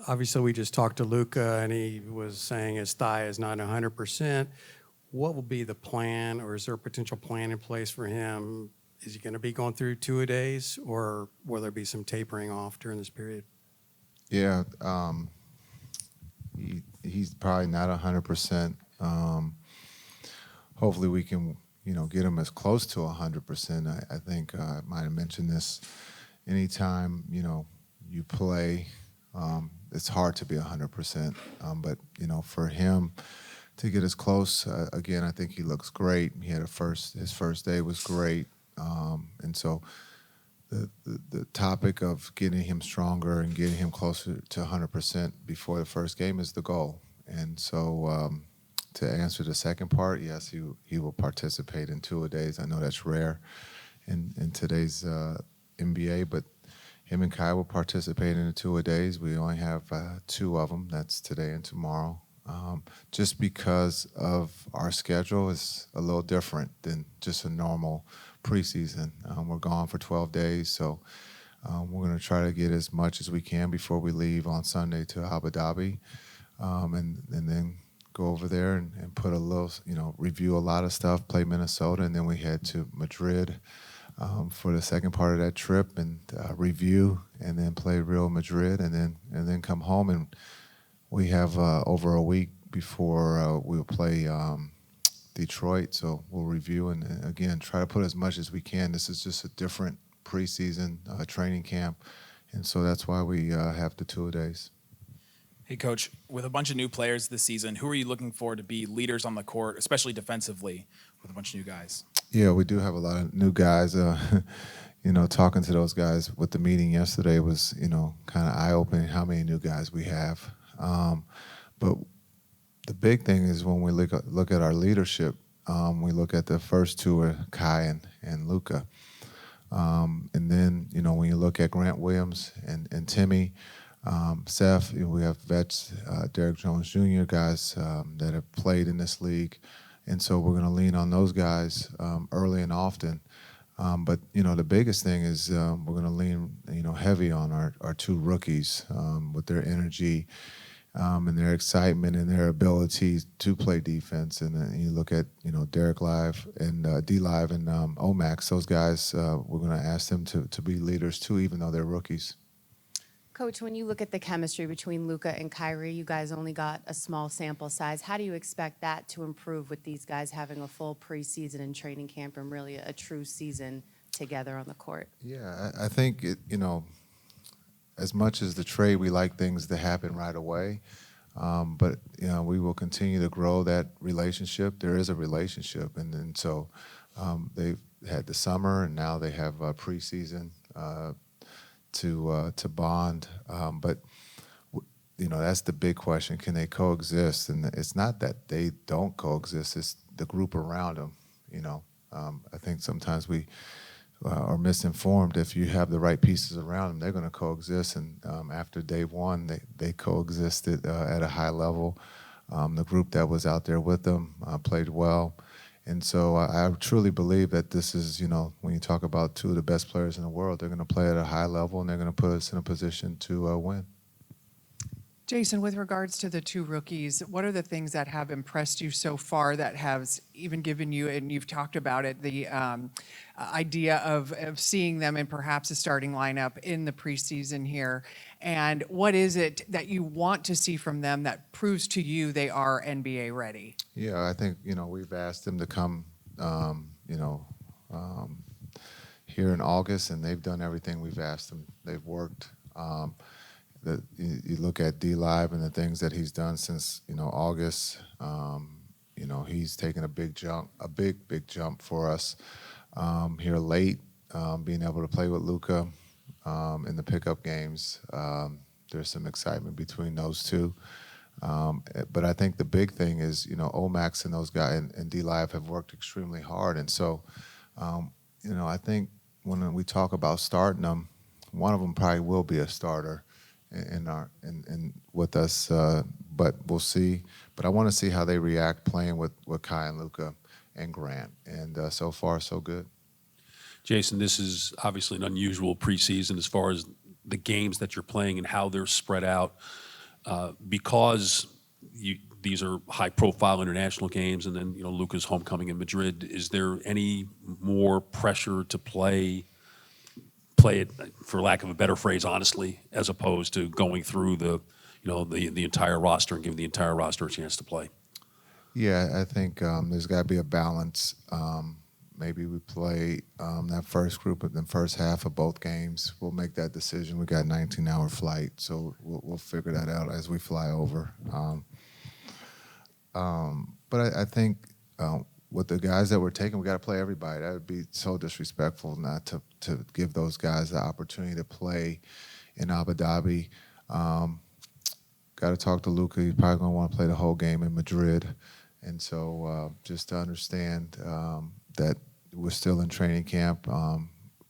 Obviously, we just talked to Luka, and he was saying his thigh is not 100%. What will be the plan, or is there a potential plan in place for him? Is he going to be going through two-a-days, or will there be some tapering off during this period? Yeah, he's probably not 100%. Hopefully, we can get him as close to 100%. I think I might have mentioned this. Anytime you play, it's hard to be 100%. But for him to get as close, again, I think he looks great. He had his first day was great, and so the topic of getting him stronger and getting him closer to 100% before the first game is the goal. And so to answer the second part, yes, he will participate in two-a-days. I know that's rare in today's NBA, but him and Kai will participate in the two-a-days. We only have two of them. That's today and tomorrow. Just because of our schedule is a little different than just a normal preseason. We're gone for 12 days, so we're going to try to get as much as we can before we leave on Sunday to Abu Dhabi, and then go over there and put a little, review a lot of stuff, play Minnesota, and then we head to Madrid for the second part of that trip and review, and then play Real Madrid, and then come home. And we have over a week before we'll play Detroit, so we'll review and again try to put as much as we can. This is just a different preseason training camp, and so that's why we have the two-a-days. Hey, Coach, with a bunch of new players this season, who are you looking for to be leaders on the court, especially defensively, with a bunch of new guys? Yeah, we do have a lot of new guys. Talking to those guys with the meeting yesterday was, kind of eye-opening how many new guys we have. But the big thing is when we look at our leadership, we look at the first two are Kai and Luka. And then, when you look at Grant Williams and Timmy, Seth, we have vets, Derek Jones Jr., guys that have played in this league. And so we're going to lean on those guys early and often. But, the biggest thing is we're going to lean, heavy on our two rookies with their energy and their excitement and their ability to play defense. And then you look at, Derek Live and D Live and Omax, those guys, we're going to ask them to be leaders too, even though they're rookies. Coach, when you look at the chemistry between Luka and Kyrie, you guys only got a small sample size. How do you expect that to improve with these guys having a full preseason and training camp and really a true season together on the court? Yeah, I think, as much as the trade, we like things to happen right away. But, we will continue to grow that relationship. There is a relationship. And so they've had the summer, and now they have preseason to bond, but that's the big question: can they coexist? And it's not that they don't coexist; it's the group around them. I think sometimes we are misinformed. If you have the right pieces around them, they're going to coexist. And after day one, they coexisted at a high level. The group that was out there with them played well. And so I truly believe that this is, when you talk about two of the best players in the world, they're going to play at a high level, and they're going to put us in a position to win. Jason, with regards to the two rookies, what are the things that have impressed you so far that has even given you, and you've talked about it, the idea of seeing them in perhaps a starting lineup in the preseason here? And what is it that you want to see from them that proves to you they are NBA ready? Yeah, I think, we've asked them to come, here in August, and they've done everything we've asked them. They've worked. You look at D Live and the things that he's done since August. He's taken a big jump for us here late. Being able to play with Luka in the pickup games, there's some excitement between those two. But I think the big thing is Omax and those guys and D Live have worked extremely hard, and so I think when we talk about starting them, one of them probably will be a starter in with us, but we'll see. But I want to see how they react playing with Kai and Luka and Grant, and so far so good. Jason, this is obviously an unusual preseason as far as the games that you're playing and how they're spread out. because these are high-profile international games, and then Luka's homecoming in Madrid. Is there any more pressure to play it, for lack of a better phrase, honestly, as opposed to going through the entire roster and giving the entire roster a chance to play? Yeah, I think there's got to be a balance. Maybe we play that first group of the first half of both games. We'll make that decision. We got a 19-hour flight, so we'll figure that out as we fly over. But I think with the guys that we're taking, we got to play everybody. That would be so disrespectful not to give those guys the opportunity to play in Abu Dhabi. Got to talk to Luka. He's probably going to want to play the whole game in Madrid. And so just to understand that we're still in training camp.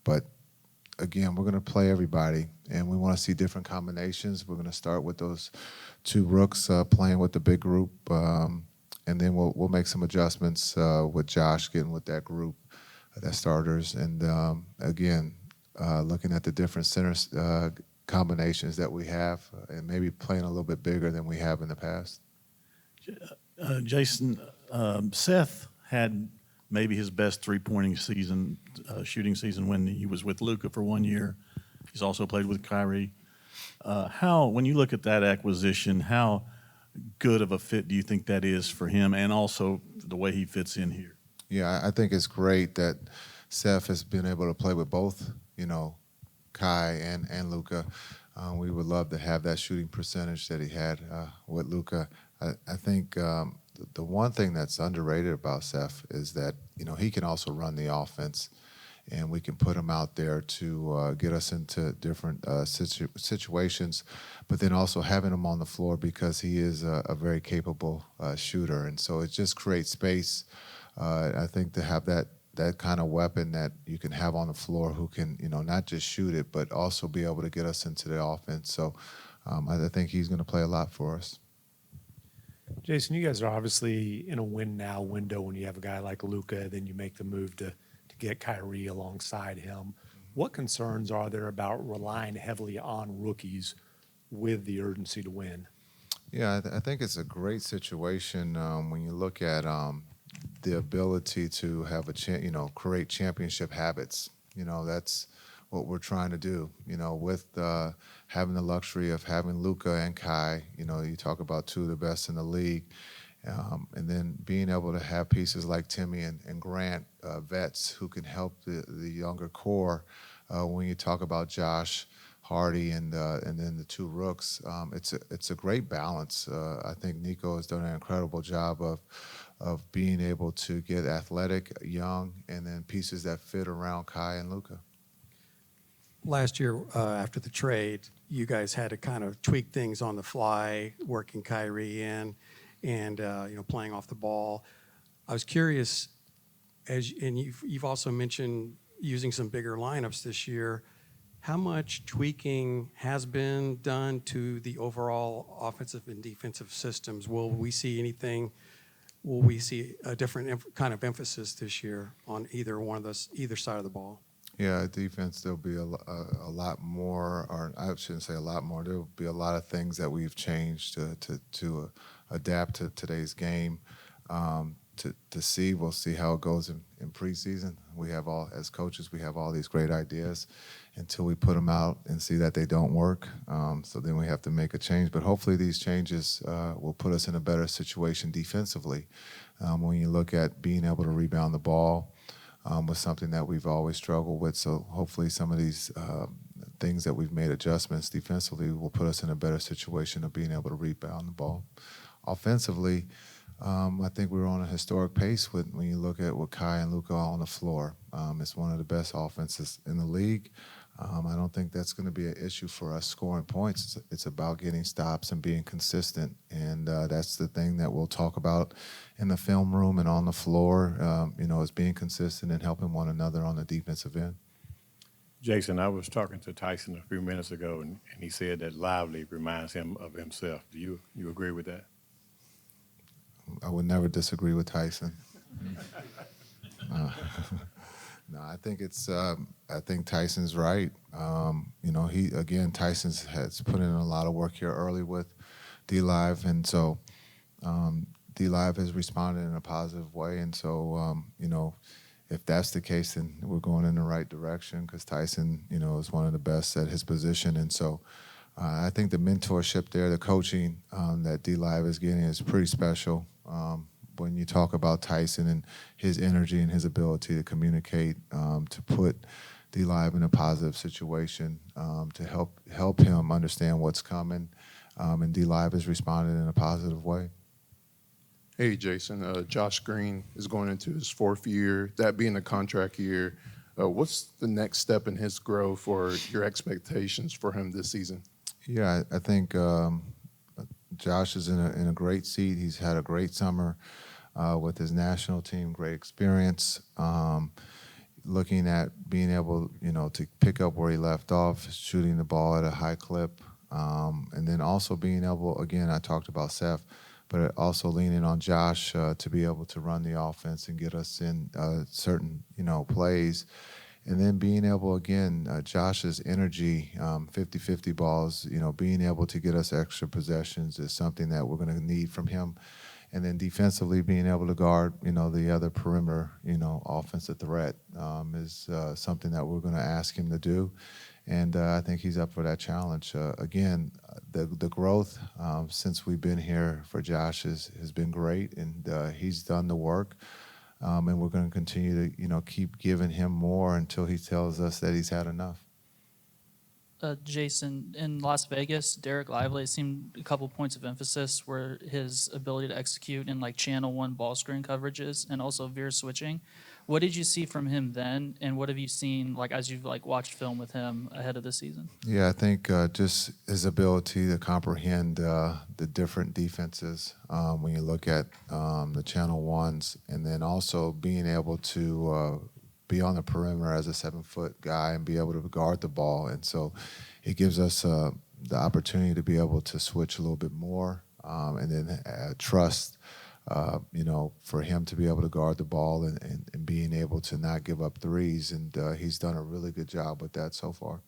But, again, we're going to play everybody, and we want to see different combinations. We're going to start with those two rooks playing with the big group, and then we'll make some adjustments with Josh getting with that group, that starters. And, again, looking at the different center combinations that we have and maybe playing a little bit bigger than we have in the past. Jason, Seth had maybe his best three-pointing season, shooting season when he was with Luka for 1 year. He's also played with Kyrie. When you look at that acquisition, how good of a fit do you think that is for him, and also the way he fits in here? Yeah, I think it's great that Seth has been able to play with both, Kai and Luka. We would love to have that shooting percentage that he had with Luka. I think the one thing that's underrated about Seth is that he can also run the offense, and we can put him out there to get us into different situations, but then also having him on the floor because he is a very capable shooter, and so it just creates space. I think to have that kind of weapon that you can have on the floor who can not just shoot it but also be able to get us into the offense. So I think he's going to play a lot for us. Jason, you guys are obviously in a win-now window when you have a guy like Luka, then you make the move to get Kyrie alongside him. What concerns are there about relying heavily on rookies with the urgency to win? Yeah, I think it's a great situation when you look at the ability to have create championship habits. That's what we're trying to do. With having the luxury of having Luka and Kai. You talk about two of the best in the league, and then being able to have pieces like Timmy and Grant, vets who can help the younger core. When you talk about Josh Hardy and then the two rooks, it's a great balance. I think Nico has done an incredible job of being able to get athletic, young, and then pieces that fit around Kai and Luka. Last year, after the trade, you guys had to kind of tweak things on the fly, working Kyrie in, and playing off the ball. I was curious, and you've also mentioned using some bigger lineups this year. How much tweaking has been done to the overall offensive and defensive systems? Will we see anything? Will we see a different kind of emphasis this year on either side of the ball? Yeah, defense, there'll be a lot more, or I shouldn't say a lot more. There'll be a lot of things that we've changed to adapt to today's game. We'll see how it goes in preseason. As coaches, we have all these great ideas until we put them out and see that they don't work. So then we have to make a change. But hopefully these changes will put us in a better situation defensively. When you look at being able to rebound the ball, was something that we've always struggled with. So hopefully some of these things that we've made adjustments defensively will put us in a better situation of being able to rebound the ball. Offensively, I think we're on a historic pace when you look at what Kai and Luka are on the floor. It's one of the best offenses in the league. I don't think that's going to be an issue for us scoring points. It's about getting stops and being consistent, and that's the thing that we'll talk about in the film room and on the floor, is being consistent and helping one another on the defensive end. Jason, I was talking to Tyson a few minutes ago, and he said that Lively reminds him of himself. Do you agree with that? I would never disagree with Tyson. No, I think Tyson's right. Tyson has put in a lot of work here early with D-Live, and so D-Live has responded in a positive way, and so if that's the case, then we're going in the right direction because Tyson, is one of the best at his position, and so I think the mentorship there, the coaching that D-Live is getting is pretty special. When you talk about Tyson and his energy and his ability to communicate, to put D-Live in a positive situation, to help him understand what's coming, and D-Live has responded in a positive way. Hey, Jason. Josh Green is going into his 4th year, that being a contract year. What's the next step in his growth or your expectations for him this season? Yeah, I think Josh is in a great seat. He's had a great summer with his national team, great experience. Looking at being able, to pick up where he left off, shooting the ball at a high clip, and then also being able, again, I talked about Seth, but also leaning on Josh to be able to run the offense and get us in certain, plays. And then being able, again, Josh's energy, 50-50 balls, being able to get us extra possessions is something that we're going to need from him. And then defensively, being able to guard, the other perimeter, offensive threat is something that we're going to ask him to do. And I think he's up for that challenge. Again, the growth since we've been here for Josh has been great, and he's done the work. And we're going to continue to, keep giving him more until he tells us that he's had enough. Jason, in Las Vegas, Derek Lively seemed a couple points of emphasis were his ability to execute in channel 1 ball screen coverages and also veer switching. What did you see from him then, and what have you seen as you've watched film with him ahead of the season? Yeah, I think just his ability to comprehend the different defenses when you look at the channel 1s, and then also being able to be on the perimeter as a 7-foot guy and be able to guard the ball. And so it gives us the opportunity to be able to switch a little bit more and then trust, for him to be able to guard the ball and being able to not give up threes. And he's done a really good job with that so far.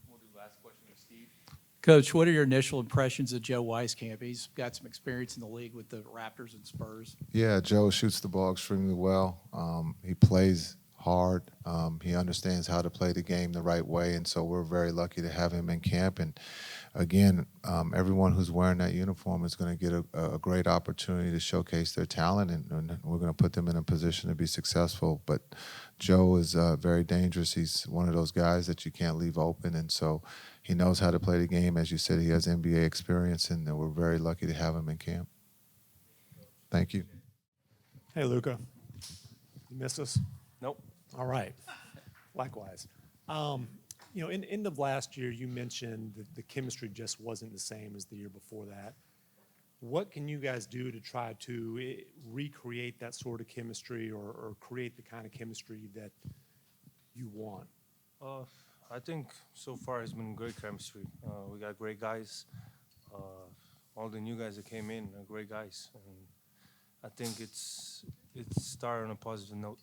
We'll do last question with Steve. Coach, what are your initial impressions of Joe Wieskamp? He's got some experience in the league with the Raptors and Spurs. Yeah, Joe shoots the ball extremely well. He plays hard. He understands how to play the game the right way, and so we're very lucky to have him in camp. And again, everyone who's wearing that uniform is going to get a great opportunity to showcase their talent, and we're going to put them in a position to be successful. But Joe is very dangerous. He's one of those guys that you can't leave open, and so he knows how to play the game. As you said, he has NBA experience, and we're very lucky to have him in camp. Thank you. Hey, Luka, you missed us? Nope. All right. Likewise. In end of last year, you mentioned that the chemistry just wasn't the same as the year before that. What can you guys do to try to recreate that sort of chemistry or create the kind of chemistry that you want? I think so far it's been great chemistry. We got great guys. All the new guys that came in are great guys. And I think it's started on a positive note.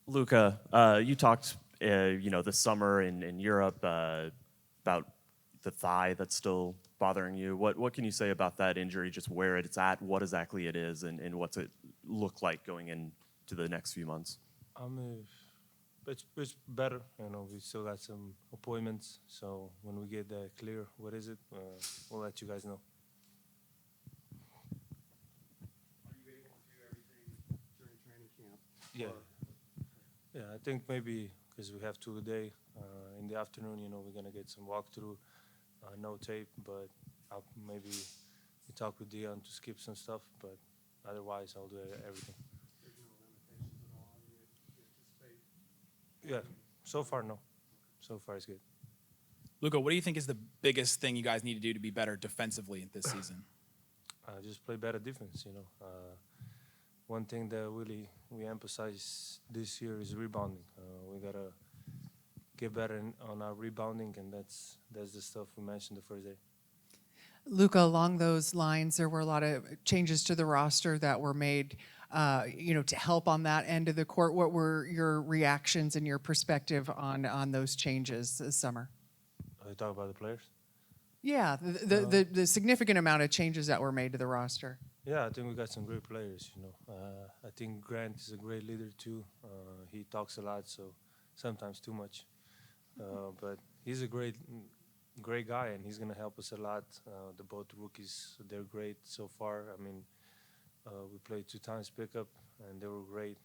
Luka, you talked, this summer in Europe about the thigh that's still bothering you. What can you say about that injury, just where it's at, what exactly it is, and what's it look like going into the next few months? It's better. We still got some appointments. So when we get that clear, what is it, we'll let you guys know. Are you able to do everything during training camp? Yeah. Yeah, I think maybe because we have 2 a day. In the afternoon, we're going to get some walkthrough, no tape, but I'll maybe talk with Dion to skip some stuff, but otherwise I'll do everything. There's no limitations at all? You anticipate? Yeah, so far, no. So far, it's good. Luka, what do you think is the biggest thing you guys need to do to be better defensively this season? Just play better defense, One thing that really we emphasize this year is rebounding. We got to get better on our rebounding, and that's the stuff we mentioned the first day. Luka, along those lines, there were a lot of changes to the roster that were made, to help on that end of the court. What were your reactions and your perspective on those changes this summer? You talk about the players? Yeah, the significant amount of changes that were made to the roster. Yeah, I think we got some great players. I think Grant is a great leader too. He talks a lot, so sometimes too much. But he's a great guy, and he's gonna help us a lot. The both rookies, they're great so far. I mean, we played 2 times pickup, and they were great.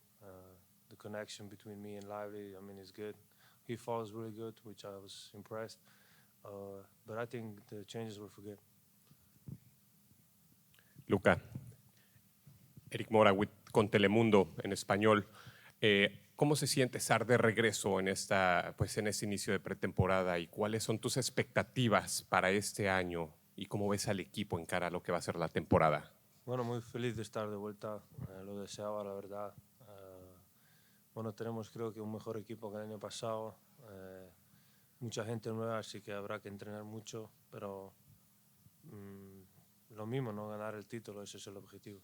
The connection between me and Lively, I mean, is good. He falls really good, which I was impressed. But I think the changes were for good. Luca, Eric Mora con Telemundo en español. ¿Cómo se siente estar de regreso en en este inicio de pretemporada y cuáles son tus expectativas para este año y cómo ves al equipo en cara a lo que va a ser la temporada? Bueno, muy feliz de estar de vuelta. Lo deseaba, la verdad. Bueno, tenemos creo que un mejor equipo que el año pasado. Mucha gente nueva, así que habrá que entrenar mucho, pero lo mismo, ¿no? Ganar el título, ese es el objetivo.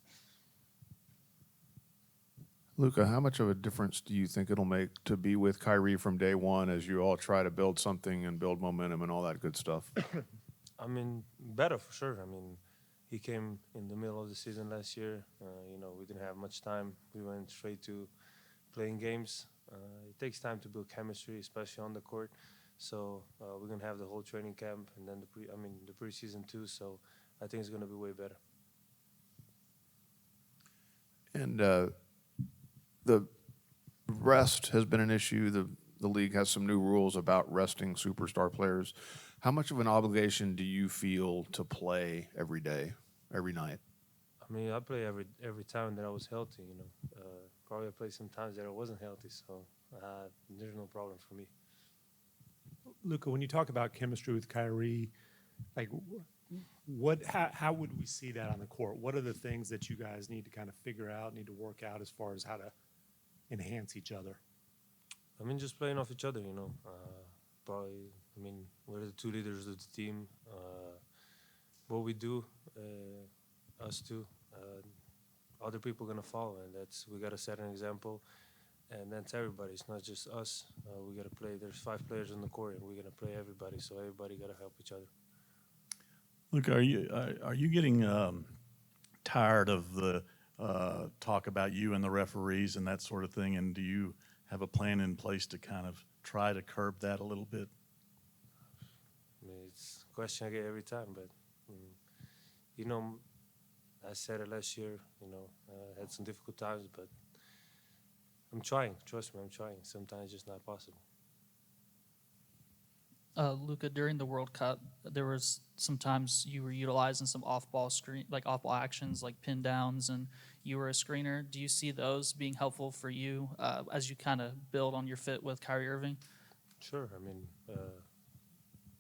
Luca, how much of a difference do you think it'll make to be with Kyrie from day one as you all try to build something and build momentum and all that good stuff? I mean, better for sure. I mean, he came in the middle of the season last year. We didn't have much time. We went straight to playing games. It takes time to build chemistry, especially on the court. So we're gonna have the whole training camp and then the preseason too. So I think it's gonna be way better. And the rest has been an issue. The league has some new rules about resting superstar players. How much of an obligation do you feel to play every day, every night? I mean, I play every time that I was healthy. Probably I play sometimes that I wasn't healthy. So there's no problem for me. Luca, when you talk about chemistry with Kyrie, like how would we see that on the court? What are the things that you guys need to kind of figure out, need to work out as far as how to enhance each other? I mean, just playing off each other, Probably, I mean, we're the 2 leaders of the team. What we do, us two, other people are going to follow, and we got to set an example. And that's everybody. It's not just us. We got to play. There's 5 players on the court, and we're going to play everybody. So everybody got to help each other. Look, are you getting tired of the talk about you and the referees and that sort of thing? And do you have a plan in place to kind of try to curb that a little bit? I mean, it's a question I get every time, but I said it last year. I had some difficult times, but I'm trying. Trust me, I'm trying. Sometimes it's just not possible. Luca, during the World Cup, there was sometimes you were utilizing some off-ball actions like pin downs, and you were a screener. Do you see those being helpful for you as you kind of build on your fit with Kyrie Irving? Sure. I mean,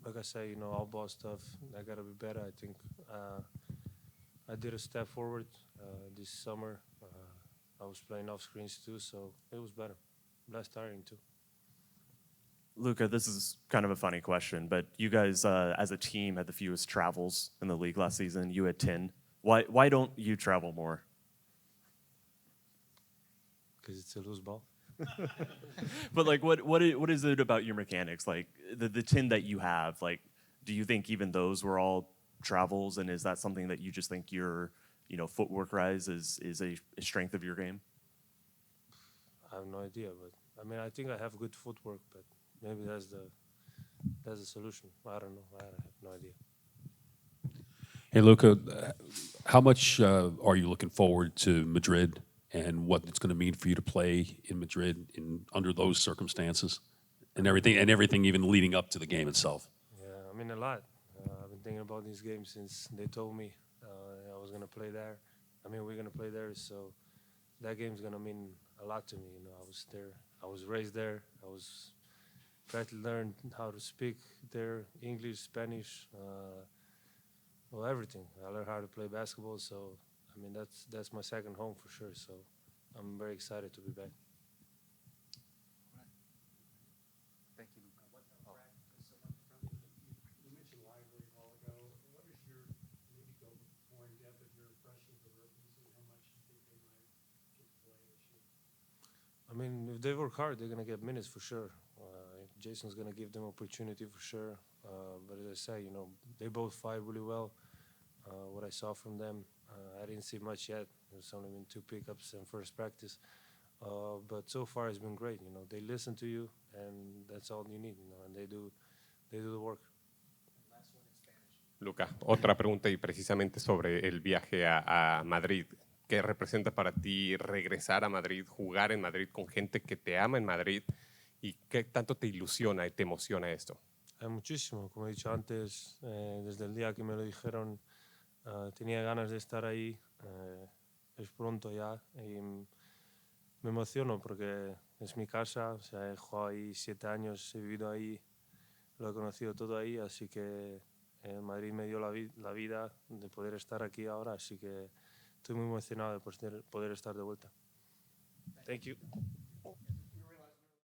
like I say, all ball stuff, I got to be better. I think I did a step forward this summer. I was playing off screens too, so it was better. Less tiring too. Luca, this is kind of a funny question, but you guys as a team had the fewest travels in the league last season. You had 10. Why don't you travel more? Because it's a loose ball. But like, what is it about your mechanics? Like the 10 that you have, like, do you think even those were all travels, and is that something that you just think your footwork rise is a strength of your game? I have no idea, but I mean, I think I have good footwork, but maybe that's the solution. I don't know. I have no idea. Hey, Luca, how much are you looking forward to Madrid and what it's going to mean for you to play in Madrid under those circumstances and everything even leading up to the game itself? Yeah, I mean, a lot. I've been thinking about these games since they told me I was going to play there. I mean, we're going to play there, so that game's going to mean a lot to me. I was there. I was raised there. I was trying to learn how to speak there, English, Spanish, everything. I learned how to play basketball, so I mean, that's my second home for sure. So I'm very excited to be back. Thank you, Luca. You mentioned Lively a while ago. What is your, maybe go more in depth of your impressions of rookies and how much you think they might get to play this year? I mean, if they work hard, they're going to get minutes for sure. Jason's going to give them opportunity for sure. But as I say, you know, they both fight really well. What I saw from them, I didn't see much yet. There's only been 2 pickups and first practice. But so far it's been great. You know, they listen to you, and that's all you need. You know, and they do the work. Luca, otra pregunta y precisamente sobre el viaje a Madrid. ¿Qué representa para ti regresar a Madrid, jugar en Madrid con gente que te ama en Madrid? ¿Y qué tanto te ilusiona y te emociona esto? Muchísimo, como he dicho antes, desde el día que me lo dijeron, tenía ganas de estar ahí. Es pronto ya y me emociono porque es mi casa. O sea, he jugado ahí 7 años, he vivido ahí, lo he conocido todo ahí, así que Madrid me dio la vida de poder estar aquí ahora, así que estoy muy emocionado de poder estar de vuelta. Thank you.